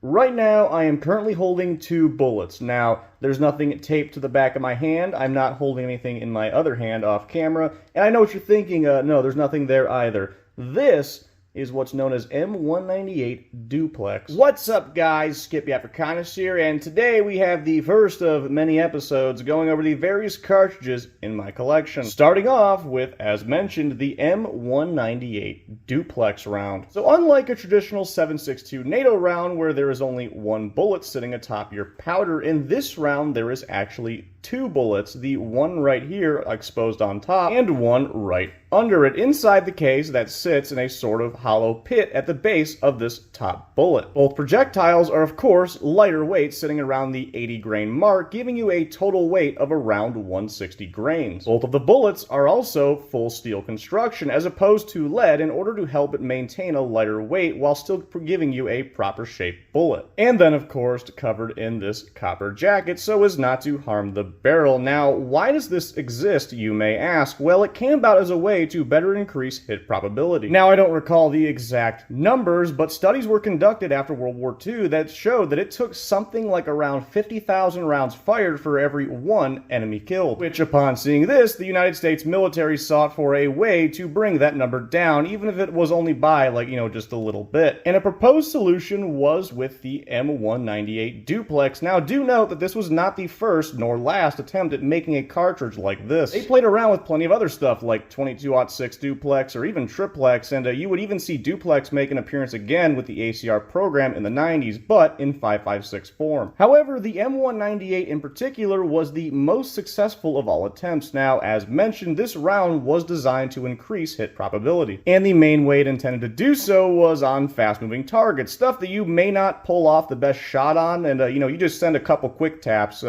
Right now, I am currently holding 2 bullets. Now, there's nothing taped to the back of my hand. I'm not holding anything in my other hand off camera. And I know what you're thinking, no, there's nothing there either. This is what's known as M198 Duplex. What's up, guys? Skippy Africanus here, and today we have the first of many episodes going over the various cartridges in my collection. Starting off with, as mentioned, the M198 Duplex round. So unlike a traditional 7.62 NATO round where there is only 1 bullet sitting atop your powder, in this round there is actually 2 bullets, the one right here exposed on top and one right under it inside the case that sits in a sort of hollow pit at the base of this top bullet. Both projectiles are of course lighter weight, sitting around the 80 grain mark, giving you a total weight of around 160 grains. Both of the bullets are also full steel construction as opposed to lead in order to help it maintain a lighter weight while still giving you a proper shaped bullet. And then of course covered in this copper jacket so as not to harm the barrel. Now, why does this exist, you may ask? Well, it came about as a way to better increase hit probability. Now, I don't recall the exact numbers, but studies were conducted after World War II that showed that it took something like around 50,000 rounds fired for every 1 enemy killed. Which, upon seeing this, the United States military sought for a way to bring that number down, even if it was only by, just a little bit. And a proposed solution was with the M198 Duplex. Now, do note that this was not the first nor last attempt at making a cartridge like this. They played around with plenty of other stuff like 22-06 Duplex or even Triplex, and you would even see Duplex make an appearance again with the ACR program in the 90s, but in 5.56 form. However, the M198 in particular was the most successful of all attempts. Now, as mentioned, this round was designed to increase hit probability, and the main way it intended to do so was on fast-moving targets, stuff that you may not pull off the best shot on, and you just send a couple quick taps.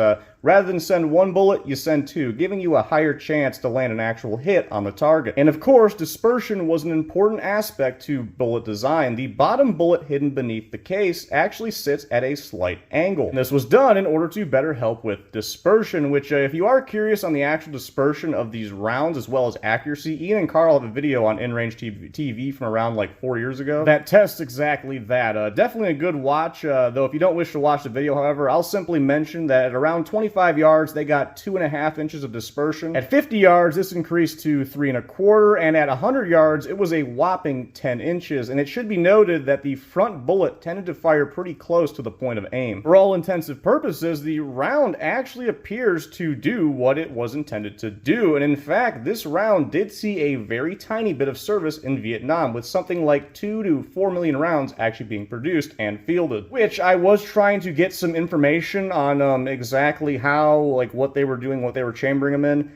Rather than send 1 bullet, you send 2, giving you a higher chance to land an actual hit on the target. And of course, dispersion was an important aspect to bullet design. The bottom bullet hidden beneath the case actually sits at a slight angle. And this was done in order to better help with dispersion, which if you are curious on the actual dispersion of these rounds as well as accuracy, Ian and Carl have a video on InRange TV from around 4 years ago that tests exactly that. Definitely a good watch, though if you don't wish to watch the video, however, I'll simply mention that at around 25 yards, they got 2.5 inches of dispersion. At 50 yards, this increased to 3.25, and at 100 yards, it was a whopping 10 inches. And it should be noted that the front bullet tended to fire pretty close to the point of aim. For all intensive purposes, the round actually appears to do what it was intended to do. And in fact, this round did see a very tiny bit of service in Vietnam, with something like 2 to 4 million rounds actually being produced and fielded. Which I was trying to get some information on exactly how, what they were doing, what they were chambering them in.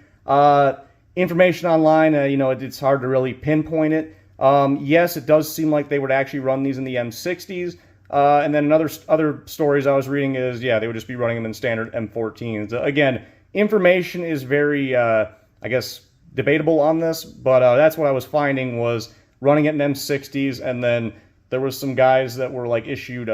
Information online, it's hard to really pinpoint it. Yes, it does seem like they would actually run these in the M60s. And then other stories I was reading is, yeah, they would just be running them in standard M14s. Again, information is very, I guess, debatable on this, but that's what I was finding was running it in M60s, and then there was some guys that were issued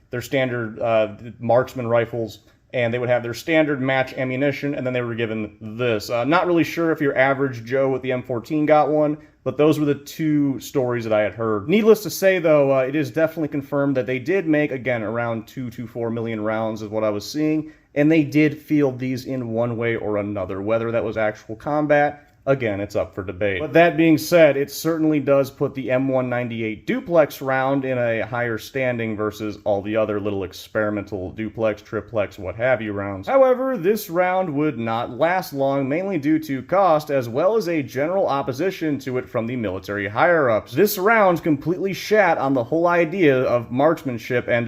their standard marksman rifles, and they would have their standard match ammunition, and then they were given this. Not really sure if your average Joe with the M14 got one, but those were the 2 stories that I had heard. Needless to say, though, it is definitely confirmed that they did make, again, around 2 to 4 million rounds is what I was seeing, and they did field these in one way or another. Whether that was actual combat, again, it's up for debate. But that being said, it certainly does put the M198 Duplex round in a higher standing versus all the other little experimental Duplex, Triplex, what have you rounds. However, this round would not last long, mainly due to cost, as well as a general opposition to it from the military higher-ups. This round completely shat on the whole idea of marksmanship, and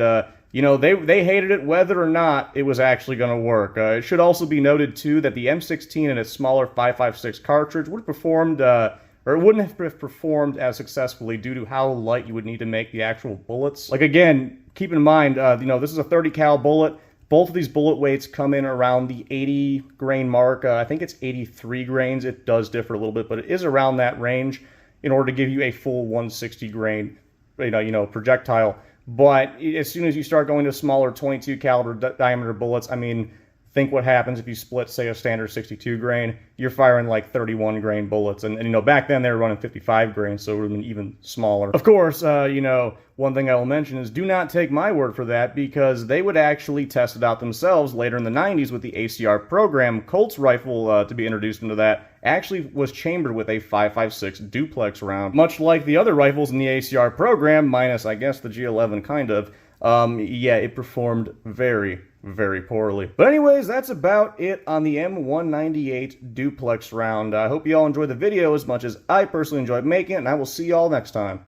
they hated it whether or not it was actually going to work. It should also be noted, too, that the M16 and its smaller 5.56 cartridge would have performed, or it wouldn't have performed as successfully due to how light you would need to make the actual bullets. Again, keep in mind, this is a 30 cal bullet. Both of these bullet weights come in around the 80 grain mark. I think it's 83 grains. It does differ a little bit, but it is around that range in order to give you a full 160 grain, projectile. But as soon as you start going to smaller 22 caliber diameter bullets, I mean, think what happens if you split, say, a standard 62 grain. You're firing like 31 grain bullets, and you know, back then they were running 55 grain, so it would have been even smaller. Of course, you know, one thing I will mention is do not take my word for that, because they would actually test it out themselves later in the 90s with the ACR program. Colt's rifle, to be introduced into that, actually was chambered with a 5.56 duplex round. Much like the other rifles in the ACR program, minus, I guess, the G11 kind of, yeah, it performed very, very poorly. But anyways, that's about it on the M198 duplex round. I hope you all enjoyed the video as much as I personally enjoyed making it, and I will see y'all next time.